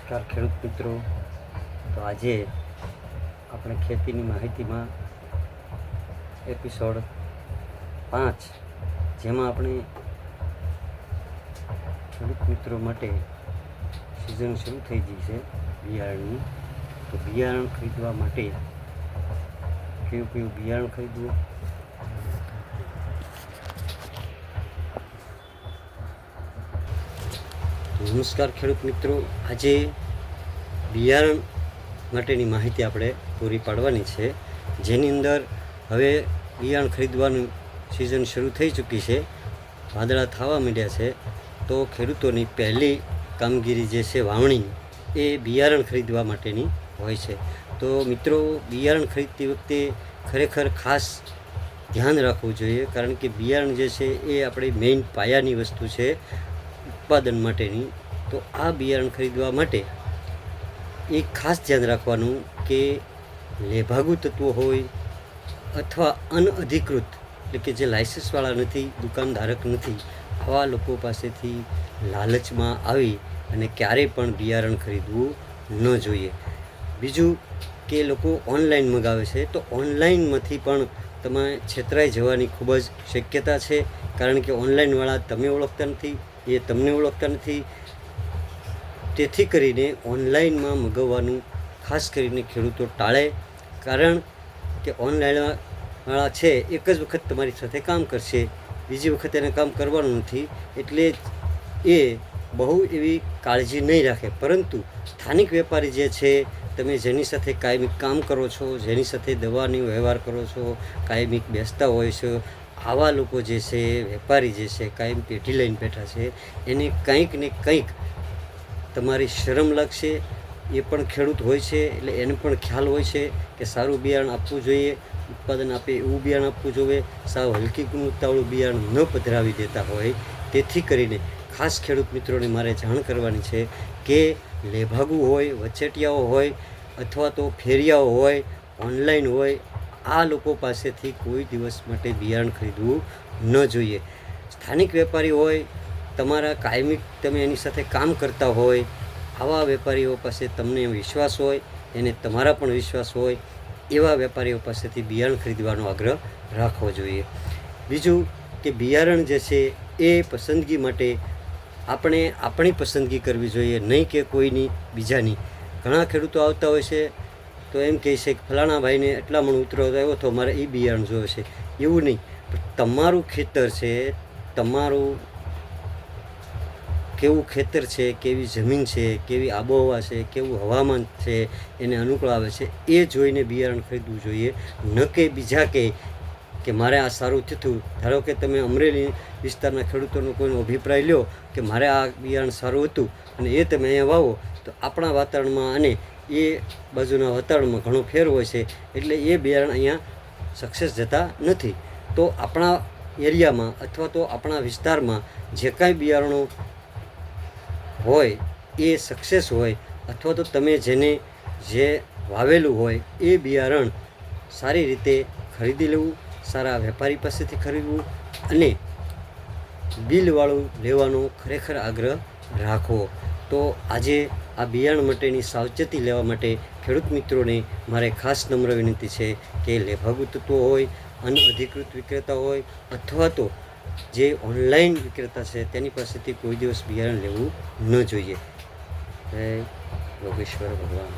નમસ્કાર ખેડૂત મિત્રો. તો આજે આપણે ખેતીની માહિતીમાં એપિસોડ 5, જેમાં આપણે ખેડૂત મિત્રો માટે સિઝન શરૂ થઈ ગઈ છે બિયારણની. તો બિયારણ ખરીદવા માટે કયું બિયારણ ખરીદવું, નમસ્કાર ખેડૂત મિત્રો. આજે બિયારણ માટેની માહિતી આપણે પૂરી પાડવાની છે, જેની અંદર હવે બિયારણ ખરીદવાનું સિઝન શરૂ થઈ ચૂકી છે, વાદળા થવા માંડ્યા છે. તો ખેડૂતોની પહેલી કામગીરી જે છે વાવણી, એ બિયારણ ખરીદવા માટેની હોય છે. તો મિત્રો, બિયારણ ખરીદતી વખતે ખરેખર ખાસ ધ્યાન રાખવું જોઈએ, કારણ કે બિયારણ જે છે એ આપણી મેઇન પાયાની વસ્તુ છે ઉત્પાદન માટેની. તો આ બિયારણ ખરીદવા માટે એક ખાસ ધ્યાન રાખવાનું કે લેભાગુ તત્વો હોય અથવા અનઅધિકૃત, એટલે કે જે લાયસન્સવાળા નથી, દુકાનધારક નથી, આવા લોકો પાસેથી લાલચમાં આવી અને ક્યારેય પણ બિયારણ ખરીદવું ન જોઈએ. બીજું કે લોકો ઓનલાઈન મંગાવે છે, તો ઓનલાઈનમાંથી પણ તમે છેતરાઈ જવાની ખૂબ જ શક્યતા છે, કારણ કે ઓનલાઈનવાળા તમે ઓળખતા નથી, એ તમને ઓળખતા નથી. તેથી કરીને ઓનલાઈનમાં મગાવવાનું ખાસ કરીને ખેડૂતો ટાળે, કારણ કે ઓનલાઈનવાળા છે એક જ વખત તમારી સાથે કામ કરશે, બીજી વખત એને કામ કરવાનું નથી. એટલે એ બહુ એવી કાળજી નહીં રાખે. પરંતુ સ્થાનિક વેપારી જે છે, તમે જેની સાથે કાયમિક કામ કરો છો, જેની સાથે દવાની વ્યવહાર કરો છો, કાયમિક બેસતા હોય છે, આવા લોકો જે છે, વેપારી જે છે, કાયમ પેઢી લઈને બેઠા છે, એને કંઈક ને કંઈક તમારી શરમ લાગશે. એ પણ ખેડૂત હોય છે, એટલે એને પણ ખ્યાલ હોય છે કે સારું બિયારણ આપવું જોઈએ, ઉત્પાદન આપે એવું બિયારણ આપવું જોઈએ, સાવ હલકી ગુણવત્તાવાળું બિયારણ ન પધરાવી દેતા હોય. તેથી કરીને ખાસ ખેડૂત મિત્રોને મારે જાણ કરવાની છે કે લેભાગુ હોય, વચેટિયાઓ હોય અથવા તો ફેરિયાઓ હોય, ઓનલાઈન હોય, આ લોકો પાસેથી કોઈ દિવસ માટે બિયારણ ખરીદવું ન જોઈએ. સ્થાનિક વેપારી હોય, તમારા કાયમિક તમે એની સાથે કામ કરતા હોય, આવા વેપારીઓ પાસે તમને વિશ્વાસ હોય, એને તમારા પણ વિશ્વાસ હોય, એવા વેપારીઓ પાસેથી બિયારણ ખરીદવાનો આગ્રહ રાખવો જોઈએ. બીજું કે બિયારણ જે છે એ પસંદગી માટે આપણે આપણી પસંદગી કરવી જોઈએ, નહીં કે કોઈની બીજાની. ઘણા ખેડૂતો આવતા હોય છે તો એમ કહે છે કે ફલાણા ભાઈને એટલા મણ ઉતરો આવ્યો તો મારે એ બિયારણ જોવે છે. એવું નહીં, તમારું ખેતર છે, તમારું કેવું ખેતર છે, કેવી જમીન છે, કેવી આબોહવા છે, કેવું હવામાન છે, એને અનુકૂળ આવે છે, એ જોઈને બિયારણ ખરીદવું જોઈએ. ન કે બીજા કે મારે આ સારું થયું. ધારો કે તમે અમરેલી વિસ્તારના ખેડૂતોનો કોઈનો અભિપ્રાય લ્યો કે મારે આ બિયારણ સારું હતું અને એ તમે અહીંયા વાવો, તો આપણા વાતાવરણમાં અને એ બાજુના વાતાવરણમાં ઘણો ફેર હોય છે, એટલે એ બિયારણ અહીંયા સક્સેસ જતા નથી. તો આપણા એરિયામાં અથવા તો આપણા વિસ્તારમાં જે કાંઈ બિયારણો હોય એ સક્સેસ હોય, અથવા તો તમે જે વાવેલું હોય એ બિયારણ સારી રીતે ખરીદી લેવું, સારા વેપારી પાસેથી ખરીદવું અને બિલવાળું લેવાનો ખરેખર આગ્રહ રાખવો. તો આજે આ બિયારણ માટેની સાવચેતી લેવા માટે ખેડૂત મિત્રોને મારે ખાસ નમ્ર વિનંતી છે કે લેભાગુ તત્વો હોય, અનઅધિકૃત વિક્રેતા હોય અથવા તો જે ઓનલાઈન વિક્રેતા છે તેની પાસેથી કોઈ દિવસ બિયારણ લેવું ન જોઈએ. જય યોગેશ્વર ભગવાન.